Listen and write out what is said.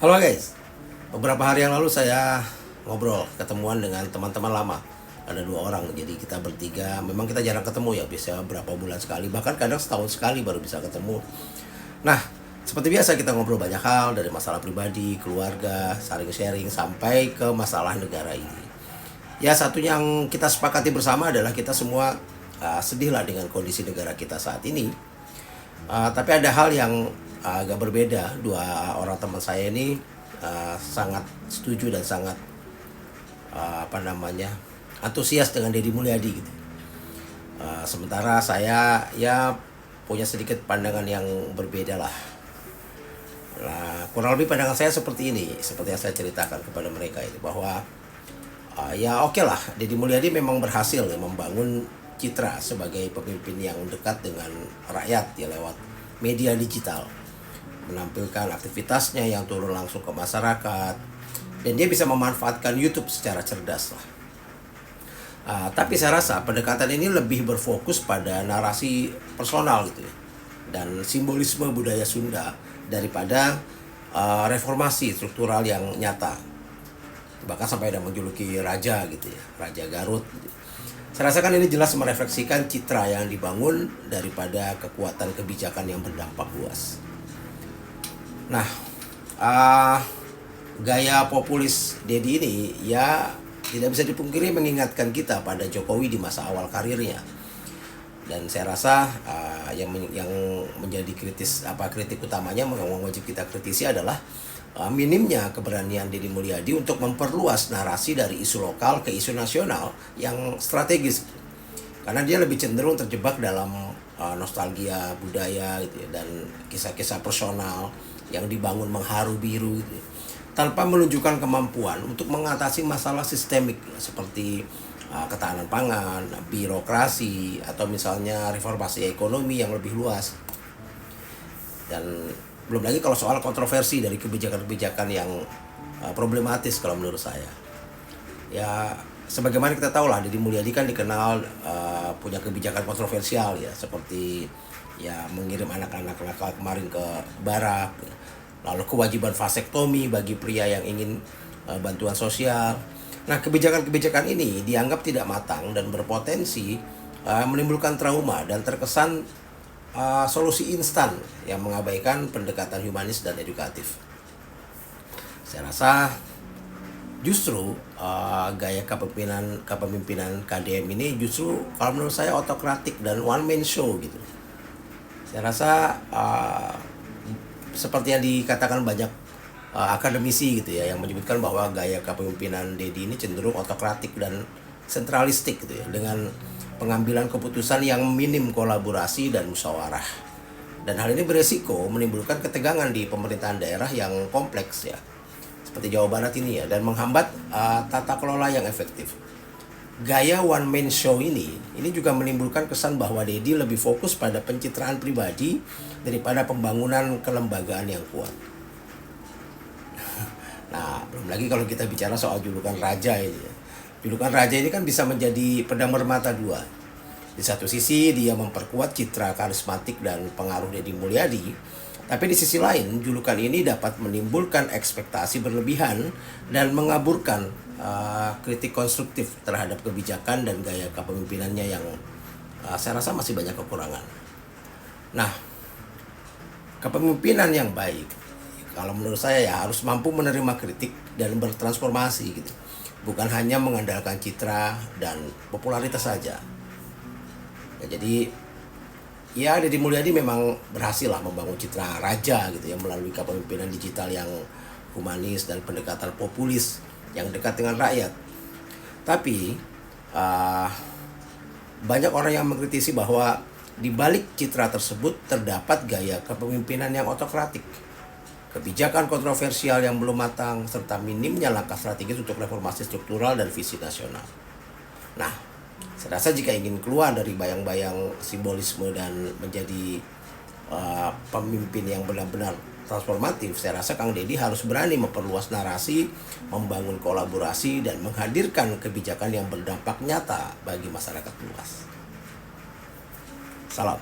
Halo guys, beberapa hari yang lalu saya ngobrol, ketemuan dengan teman-teman lama. Ada 2 orang, jadi kita bertiga. Memang kita jarang ketemu ya, biasanya berapa bulan sekali, bahkan kadang setahun sekali baru bisa ketemu. Nah, seperti biasa kita ngobrol banyak hal, dari masalah pribadi, keluarga, saling sharing, sampai ke masalah negara ini. Ya, satu yang kita sepakati bersama adalah kita semua sedih lah dengan kondisi negara kita saat ini. Tapi ada hal yang agak berbeda. 2 orang teman saya ini sangat setuju dan sangat antusias dengan Deddy Mulyadi gitu. Sementara saya ya punya sedikit pandangan yang berbeda lah. Nah, kurang lebih pandangan saya seperti ini, seperti yang saya ceritakan kepada mereka itu bahwa ya oke lah, Deddy Mulyadi memang berhasil ya membangun citra sebagai pemimpin yang dekat dengan rakyat ya lewat media digital, menampilkan aktivitasnya yang turun langsung ke masyarakat, dan dia bisa memanfaatkan YouTube secara cerdas lah. Tapi saya rasa pendekatan ini lebih berfokus pada narasi personal gitu ya, dan simbolisme budaya Sunda daripada reformasi struktural yang nyata. Bahkan sampai ada menjuluki raja gitu ya, Raja Garut gitu. Saya rasa kan ini jelas merefleksikan citra yang dibangun daripada kekuatan kebijakan yang berdampak luas. Nah, gaya populis Deddy ini ya tidak bisa dipungkiri mengingatkan kita pada Jokowi di masa awal karirnya. Dan saya rasa yang menjadi kritik utamanya yang wajib kita kritisi adalah minimnya keberanian Deddy Mulyadi untuk memperluas narasi dari isu lokal ke isu nasional yang strategis, karena dia lebih cenderung terjebak dalam nostalgia budaya gitu ya, dan kisah-kisah personal yang dibangun mengharu biru gitu ya, tanpa menunjukkan kemampuan untuk mengatasi masalah sistemik seperti ketahanan pangan, birokrasi, atau misalnya reformasi ekonomi yang lebih luas. Dan belum lagi kalau soal kontroversi dari kebijakan-kebijakan yang problematis kalau menurut saya. Ya, sebagaimana kita tahu lah, Deddy Mulyadi kan dikenal punya kebijakan kontroversial ya, seperti ya mengirim anak-anak nakal kemarin ke barak, lalu kewajiban vasektomi bagi pria yang ingin bantuan sosial. Nah, kebijakan-kebijakan ini dianggap tidak matang dan berpotensi menimbulkan trauma dan terkesan solusi instan yang mengabaikan pendekatan humanis dan edukatif. Saya rasa justru gaya kepemimpinan KDM ini justru kalau menurut saya otokratik dan one man show gitu. Saya rasa seperti yang dikatakan banyak akademisi gitu ya, yang menyebutkan bahwa gaya kepemimpinan Deddy ini cenderung otokratik dan sentralistik gitu ya, dengan pengambilan keputusan yang minim kolaborasi dan musyawarah. Dan hal ini beresiko menimbulkan ketegangan di pemerintahan daerah yang kompleks ya, seperti Jawa Barat ini ya, dan menghambat tata kelola yang efektif. Gaya one man show ini juga menimbulkan kesan bahwa Deddy lebih fokus pada pencitraan pribadi daripada pembangunan kelembagaan yang kuat. Nah, belum lagi kalau kita bicara soal julukan raja ini ya. Julukan raja ini kan bisa menjadi pedang bermata dua. Di satu sisi dia memperkuat citra karismatik dan pengaruh Deddy Mulyadi, tapi di sisi lain julukan ini dapat menimbulkan ekspektasi berlebihan dan mengaburkan kritik konstruktif terhadap kebijakan dan gaya kepemimpinannya yang saya rasa masih banyak kekurangan. Nah, kepemimpinan yang baik kalau menurut saya ya harus mampu menerima kritik dan bertransformasi gitu. Bukan hanya mengandalkan citra dan popularitas saja. Ya, jadi ya Deddy Mulyadi memang berhasil lah membangun citra raja gitu ya, melalui kepemimpinan digital yang humanis dan pendekatan populis yang dekat dengan rakyat. Tapi banyak orang yang mengkritisi bahwa di balik citra tersebut terdapat gaya kepemimpinan yang otokratik, kebijakan kontroversial yang belum matang, serta minimnya langkah strategis untuk reformasi struktural dan visi nasional. Nah, saya rasa jika ingin keluar dari bayang-bayang simbolisme dan menjadi pemimpin yang benar-benar transformatif, saya rasa Kang Deddy harus berani memperluas narasi, membangun kolaborasi, dan menghadirkan kebijakan yang berdampak nyata bagi masyarakat luas. Salam.